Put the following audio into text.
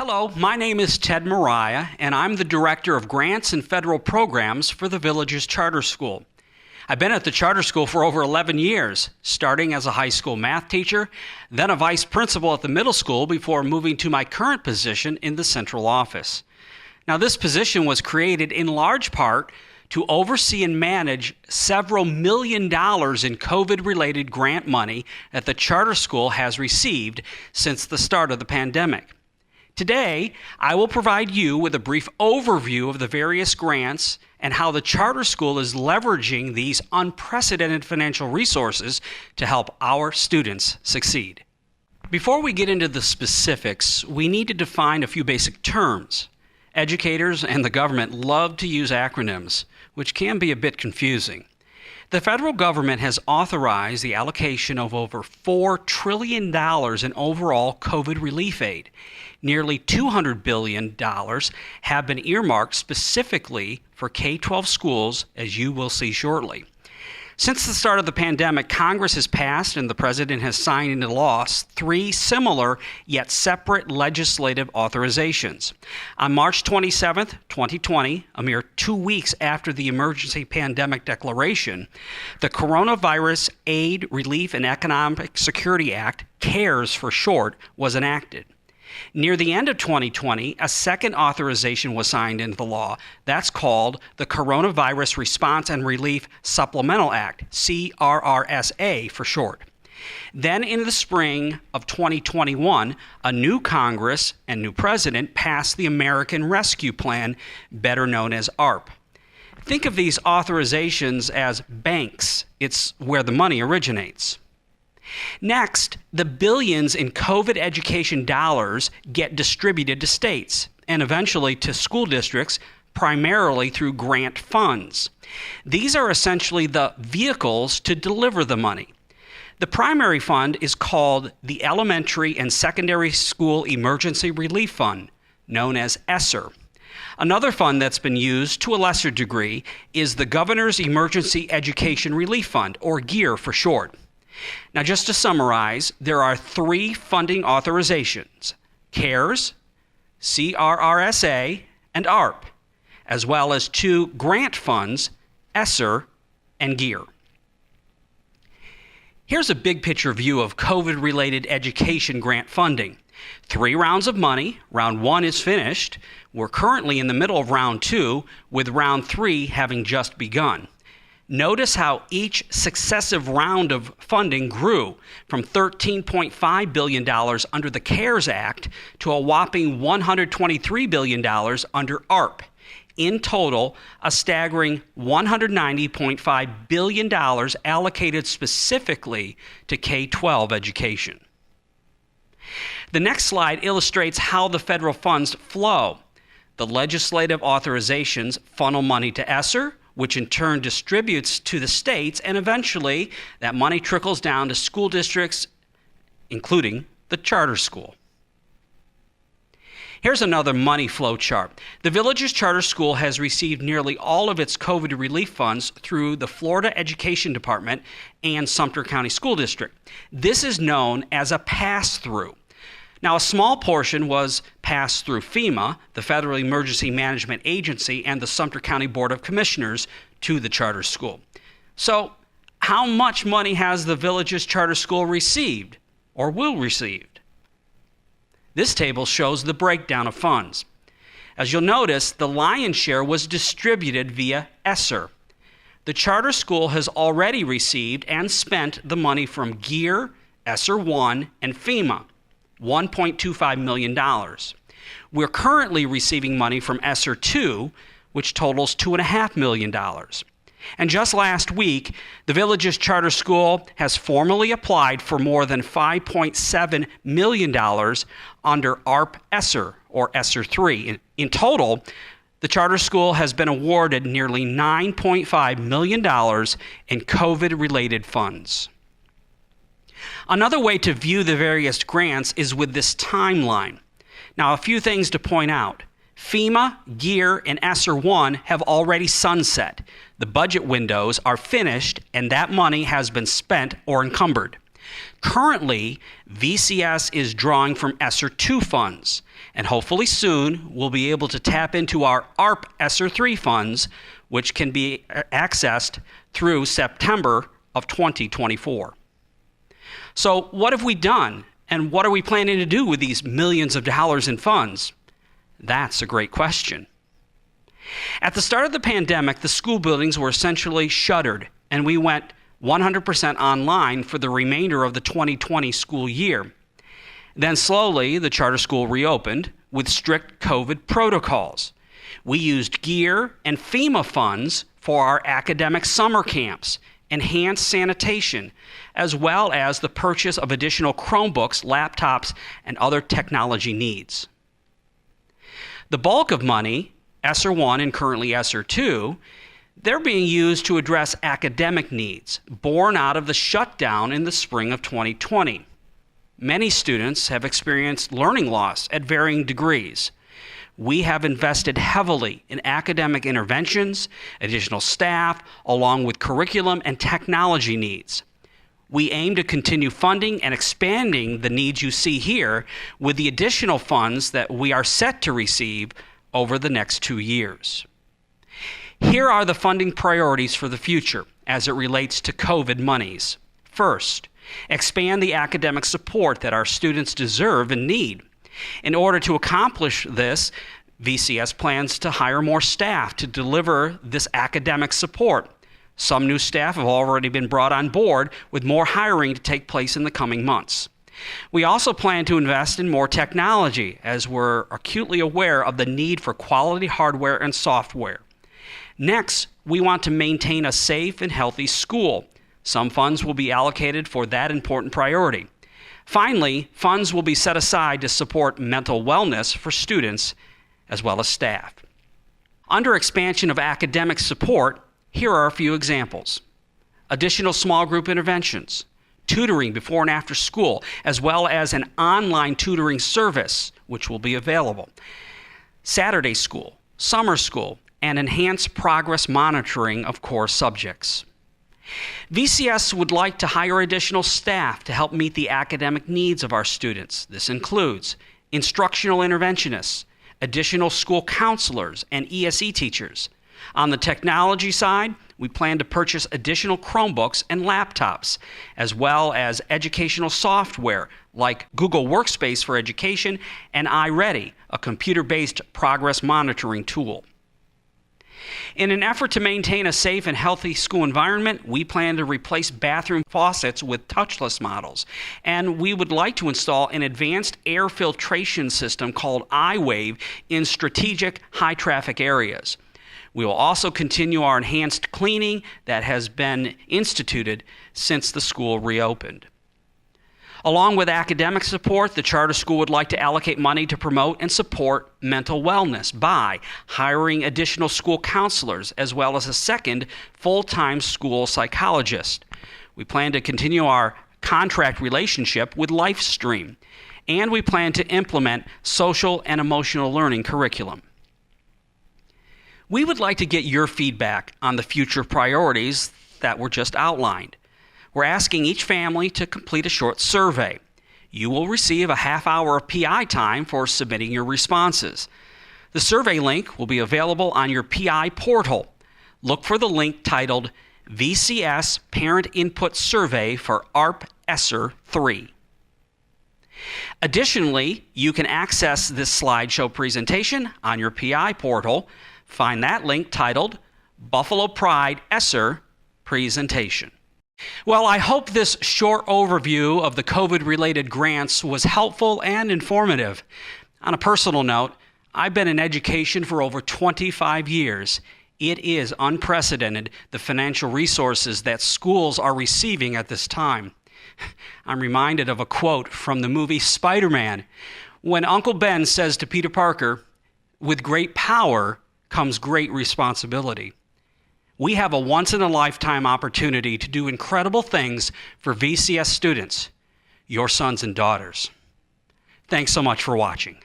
Hello, my name is Ted Mariah, and I'm the Director of Grants and Federal Programs for the Villages Charter School. I've been at the charter school for over 11 years, starting as a high school math teacher, then a vice principal at the middle school before moving to my current position in the central office. Now, this position was created in large part to oversee and manage several $1 million in COVID-related grant money that the charter school has received since the start of the pandemic. Today, I will provide you with a brief overview of the various grants and how the charter school is leveraging these unprecedented financial resources to help our students succeed. Before we get into the specifics, we need to define a few basic terms. Educators and the government love to use acronyms, which can be a bit confusing. The federal government has authorized the allocation of over $4 trillion in overall COVID relief aid. Nearly $200 billion have been earmarked specifically for K-12 schools, as you will see shortly. Since the start of the pandemic, Congress has passed and the President has signed into law 3 similar yet separate legislative authorizations. On March 27, 2020, a mere 2 weeks after the emergency pandemic declaration, the Coronavirus Aid, Relief, and Economic Security Act, CARES for short, was enacted. Near the end of 2020, a second authorization was signed into the law. That's called the Coronavirus Response and Relief Supplemental Act, CRRSA for short. Then in the spring of 2021, a new Congress and new president passed the American Rescue Plan, better known as ARP. Think of these authorizations as banks. It's where the money originates. Next, the billions in COVID education dollars get distributed to states and eventually to school districts, primarily through grant funds. These are essentially the vehicles to deliver the money. The primary fund is called the Elementary and Secondary School Emergency Relief Fund, known as ESSER. Another fund that's been used to a lesser degree is the Governor's Emergency Education Relief Fund, or GEER for short. Now, just to summarize, there are 3 funding authorizations: CARES, CRRSA, and ARP, as well as 2 grant funds, ESSER and GEER. Here's a big picture view of COVID-related education grant funding. 3 rounds of money. Round 1 is finished. We're currently in the middle of round 2, with round 3 having just begun. Notice how each successive round of funding grew from $13.5 billion under the CARES Act to a whopping $123 billion under ARP. In total, a staggering $190.5 billion allocated specifically to K-12 education. The next slide illustrates how the federal funds flow. The legislative authorizations funnel money to ESSER, which in turn distributes to the states, and eventually that money trickles down to school districts, including the charter school. Here's another money flow chart. The Villages Charter School has received nearly all of its COVID relief funds through the Florida Education Department and Sumter County School District. This is known as a pass-through. Now, a small portion was passed through FEMA, the Federal Emergency Management Agency, and the Sumter County Board of Commissioners to the charter school. So, how much money has the Villages Charter School received or will receive? This table shows the breakdown of funds. As you'll notice, the lion's share was distributed via ESSER. The charter school has already received and spent the money from GEER, ESSER 1, and FEMA. $1.25 million. We're currently receiving money from ESSER 2, which totals $2.5 million. And just last week, the Villages Charter School has formally applied for more than $5.7 million under ARP ESSER, or ESSER 3. In total, the charter school has been awarded nearly $9.5 million in COVID-related funds. Another way to view the various grants is with this timeline. Now, a few things to point out. FEMA, GEER, and ESSER 1 have already sunset. The budget windows are finished, and that money has been spent or encumbered. Currently, VCS is drawing from ESSER 2 funds, and hopefully soon we'll be able to tap into our ARP ESSER 3 funds, which can be accessed through September of 2024. So what have we done, and what are we planning to do with these millions of dollars in funds? That's a great question. At the start of the pandemic, the school buildings were essentially shuttered, and we went 100% online for the remainder of the 2020 school year. Then slowly, the charter school reopened with strict COVID protocols. We used gear and FEMA funds for our academic summer camps, enhanced sanitation, as well as the purchase of additional Chromebooks, laptops, and other technology needs. The bulk of money, ESSER 1 and currently ESSER 2, they're being used to address academic needs born out of the shutdown in the spring of 2020. Many students have experienced learning loss at varying degrees. We have invested heavily in academic interventions, additional staff, along with curriculum and technology needs. We aim to continue funding and expanding the needs you see here with the additional funds that we are set to receive over the next 2 years. Here are the funding priorities for the future as it relates to COVID monies. First, expand the academic support that our students deserve and need. In order to accomplish this, VCS plans to hire more staff to deliver this academic support. Some new staff have already been brought on board, with more hiring to take place in the coming months. We also plan to invest in more technology, as we're acutely aware of the need for quality hardware and software. Next, we want to maintain a safe and healthy school. Some funds will be allocated for that important priority. Finally, funds will be set aside to support mental wellness for students as well as staff. Under expansion of academic support, here are a few examples. Additional small group interventions, tutoring before and after school, as well as an online tutoring service, which will be available. Saturday school, summer school, and enhanced progress monitoring of core subjects. VCS would like to hire additional staff to help meet the academic needs of our students. This includes instructional interventionists, additional school counselors, and ESE teachers. On the technology side, we plan to purchase additional Chromebooks and laptops, as well as educational software like Google Workspace for Education and iReady, a computer-based progress monitoring tool. In an effort to maintain a safe and healthy school environment, we plan to replace bathroom faucets with touchless models, and we would like to install an advanced air filtration system called iWave in strategic high-traffic areas. We will also continue our enhanced cleaning that has been instituted since the school reopened. Along with academic support, the charter school would like to allocate money to promote and support mental wellness by hiring additional school counselors as well as a second full-time school psychologist. We plan to continue our contract relationship with LifeStream, and we plan to implement social and emotional learning curriculum. We would like to get your feedback on the future priorities that were just outlined. We're asking each family to complete a short survey. You will receive a half-hour of PI time for submitting your responses. The survey link will be available on your PI portal. Look for the link titled VCS Parent Input Survey for ARP ESSER 3. Additionally, you can access this slideshow presentation on your PI portal. Find that link titled Buffalo Pride ESSER Presentation. Well, I hope this short overview of the COVID-related grants was helpful and informative. On a personal note, I've been in education for over 25 years. It is unprecedented, the financial resources that schools are receiving at this time. I'm reminded of a quote from the movie Spider-Man, when Uncle Ben says to Peter Parker, "With great power comes great responsibility." We have a once-in-a-lifetime opportunity to do incredible things for VCS students, your sons and daughters. Thanks so much for watching.